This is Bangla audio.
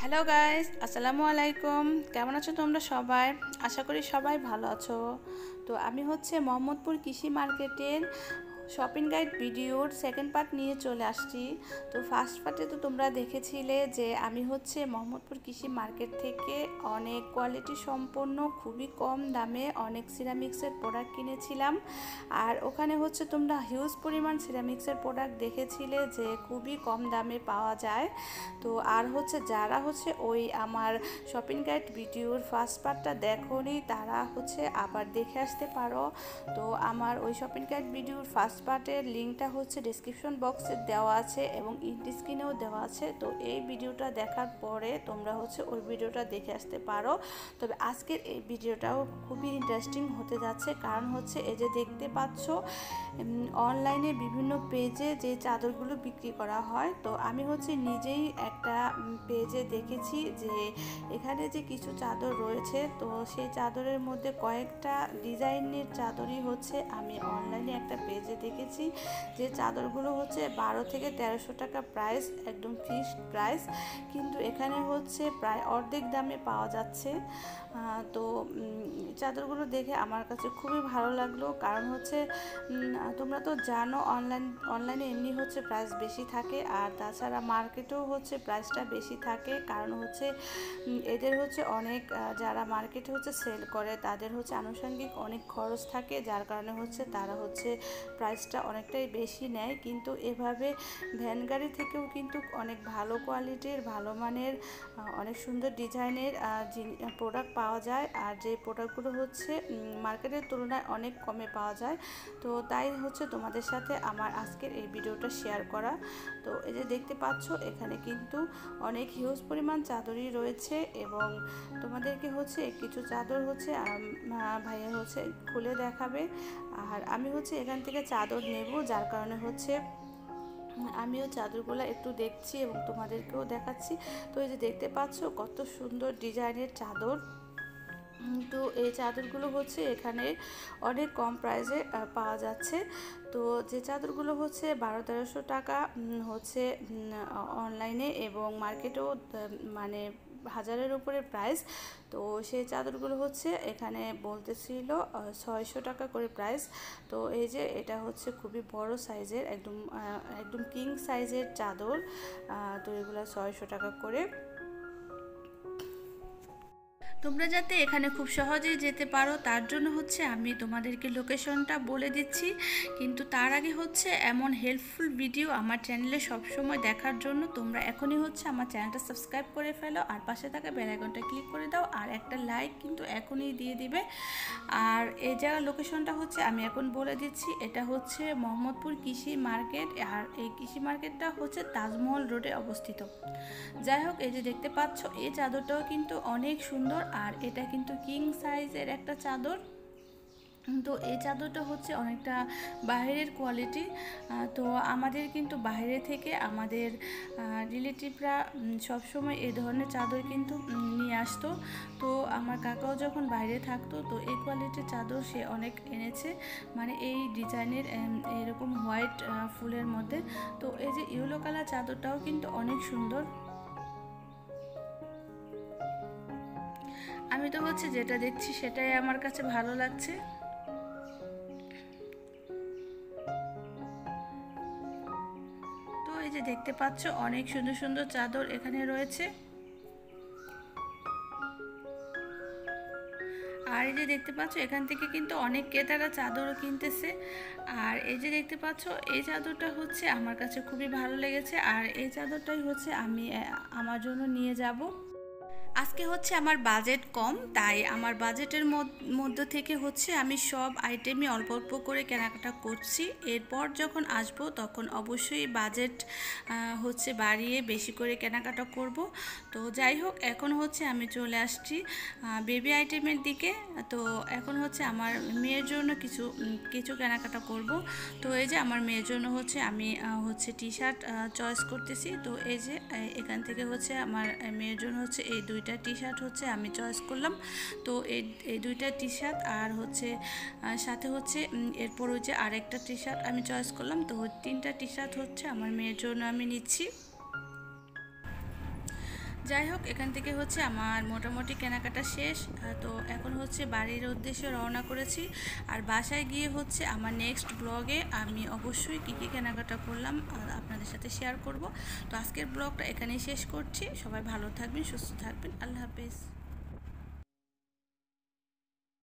হ্যালো গাইস, আসসালামু আলাইকুম। কেমন আছো তোমরা সবাই? আশা করি সবাই ভালো আছো। তো আমি মোহাম্মদপুর কৃষি মার্কেটের শপিং গাইড ভিডিওর সেকেন্ড পার্ট নিয়ে চলে আসছি। তো ফার্স্ট পার্টে তো তোমরা দেখেছিলে যে আমি মোহাম্মদপুর কৃষি মার্কেট থেকে অনেক কোয়ালিটি সম্পন্ন খুবই কম দামে অনেক সিরামিক্সের প্রোডাক্ট কিনেছিলাম। আর ওখানে তোমরা হিউজ পরিমাণ সিরামিক্সের প্রোডাক্ট দেখেছিলে যে খুবই কম দামে পাওয়া যায়। তো আর যারা ওই আমার শপিং গাইড ভিডিওর ফার্স্ট পার্টটা দেখোনি তারা আবার দেখে আসতে পারো। তো আমার ওই শপিং গাইড ভিডিওর ফার্স্ট পার্টের লিঙ্কটা ডেসক্রিপশন বক্সে দেওয়া আছে এবং ইন্ড স্ক্রিনেও দেওয়া আছে। তো এই ভিডিওটা দেখার পরে তোমরা ওই ভিডিওটা দেখে আসতে পারো। তবে আজকের এই ভিডিওটাও খুবই ইন্টারেস্টিং হতে যাচ্ছে, কারণ এই যে দেখতে পাচ্ছ অনলাইনে বিভিন্ন পেজে যে চাদরগুলো বিক্রি করা হয়, তো আমি নিজেই একটা পেজে দেখেছি যে এখানে যে কিছু চাদর রয়েছে, তো সেই চাদরের মধ্যে কয়েকটা ডিজাইনের চাদরই আমি অনলাইনে একটা পেজে দেখেছি যে চাদরগুলো 12 থেকে 1300 টাকা প্রাইস, একদম ফিক্সড প্রাইস, কিন্তু এখানে প্রায় অর্ধেক দামে পাওয়া যাচ্ছে। তো চাদরগুলো দেখে আমার কাছে খুবই ভালো লাগলো, কারণ তোমরা তো জানো অনলাইনে এমনি প্রাইস বেশি থাকে, আর তাছাড়া মার্কেটেও প্রাইসটা বেশি থাকে, কারণ এদের অনেক যারা মার্কেটে সেল করে তাদের আনুষঙ্গিক অনেক খরচ থাকে, যার কারণে তারা প্রাইসটা অনেকটাই বেশি নেয়। কিন্তু এভাবে ভ্যান গাড়ি থেকেও কিন্তু অনেক ভালো কোয়ালিটির ভালো মানের অনেক সুন্দর ডিজাইনের প্রোডাক্ট পাওয়া যায়, আর যে প্রোডাক্টগুলো মার্কেটের তুলনায় অনেক কমে পাওয়া যায়। তো তাই তোমাদের সাথে আমার আজকের এই ভিডিওটা শেয়ার করা। তো এই যে দেখতে পাচ্ছ এখানে কিন্তু অনেক হিউজ পরিমাণ চাদরই রয়েছে, এবং তোমাদেরকে কিছু চাদর ভাইয়া খুলে দেখাবে, আর আমি এখান থেকে চাদর নেব, যার কারণে আমিও চাদরগুলো একটু দেখছি এবং তোমাদেরকেও দেখাচ্ছি। তো এই যে দেখতে পাচ্ছ কত সুন্দর ডিজাইনের চাদর। তো এই চাদরগুলো এখানে অনেক কম প্রাইসে পাওয়া যাচ্ছে। তো যে চাদরগুলো 1200-1300 টাকা অনলাইনে এবং মার্কেটেও মানে হাজারের উপরে প্রাইস, তো সেই চাদরগুলো এখানে বলতেছিল 600 টাকা করে প্রাইস। তো এই যে এটা খুবই বড় সাইজের, একদম কিং সাইজের চাদর। তো এগুলো 600 টাকা করে। তোমরা যাতে এখানে খুব সহজেই যেতে পারো তার জন্য আমি তোমাদেরকে লোকেশনটা বলে দিচ্ছি, কিন্তু তার আগে এমন হেল্পফুল ভিডিও আমার চ্যানেলে সবসময় দেখার জন্য তোমরা এখনই আমার চ্যানেলটা সাবস্ক্রাইব করে ফেলো, আর পাশে থাকা বেল আইকনটা ক্লিক করে দাও, আর একটা লাইক কিন্তু এখনই দিয়ে দিবে। আর এই জায়গার লোকেশনটা আমি এখন বলে দিচ্ছি, এটা মোহাম্মদপুর কৃষি মার্কেট, আর এই কৃষি মার্কেটটা তাজমহল রোডে অবস্থিত। যাই হোক, এই যে দেখতে পাচ্ছ এই চাদরটাও কিন্তু অনেক সুন্দর, আর এটা কিন্তু কিং সাইজের একটা চাদর। তো এই চাদরটা অনেকটা বাইরের কোয়ালিটি। তো আমাদের কিন্তু বাইরে থেকে আমাদের রিলেটিভরা সবসময় এই ধরনের চাদর কিন্তু নিয়ে আসতো। তো আমার কাকাও যখন বাইরে থাকতো, তো এই কোয়ালিটির চাদর সে অনেক এনেছে, মানে এই ডিজাইনের এরকম হোয়াইট ফুলের মধ্যে। তো এই যে ইয়েলো কালার চাদরটাও কিন্তু অনেক সুন্দর। আমি তো যেটা দেখছি সেটাই আমার কাছে ভালো লাগছে। তো এই যে দেখতে পাচ্ছ অনেক সুন্দর সুন্দর চাদর এখানে রয়েছে, আর এই যে দেখতে পাচ্ছ এখান থেকে কিন্তু অনেক ক্রেতারা চাদরও কিনতেছে। আর এই যে দেখতে পাচ্ছ এই চাদরটা আমার কাছে খুবই ভালো লেগেছে, আর এই চাদরটাই আমি আমার জন্য নিয়ে যাব। আজকে আমার বাজেট কম, তাই আমার বাজেটের মধ্য থেকে আমি সব আইটেমই অল্প অল্প করে কেনাকাটা করছি। এরপর যখন আসবো তখন অবশ্যই বাজেট বাড়িয়ে বেশি করে কেনাকাটা করব। তো যাই হোক, এখন আমি চলে আসছি বেবি আইটেমের দিকে। তো এখন আমার মেয়ের জন্য কিছু কেনাকাটা করব। তো এই যে আমার মেয়ের জন্য আমি টি শার্ট চয়েস করতেছি। তো এই যে এখান থেকে আমার মেয়ের জন্য এই দুইটা টি শার্ট আমি চয়েস করলাম। তো এই দুইটা টি শার্ট আর সাথে এরপর আরেকটা টি শার্ট আমি চয়েস করলাম। তো 3টা টি শার্ট আমার মেয়ের জন্য আমি নিচ্ছি। যাই হোক, এখান থেকে হচ্ছে আমার মোটামুটি কেনাকাটা শেষ। তো এখন হচ্ছে বাড়ির উদ্দেশ্যে রওনা করেছি। আর বাসায় গিয়ে হচ্ছে আমার নেক্সট ব্লগে আমি অবশ্যই কী কী কেনাকাটা করলাম আপনাদের সাথে শেয়ার করব। তো আজকের ব্লগটা এখানেই শেষ করছি। সবাই ভালো থাকবেন, সুস্থ থাকবেন। আল্লাহ হাফেজ।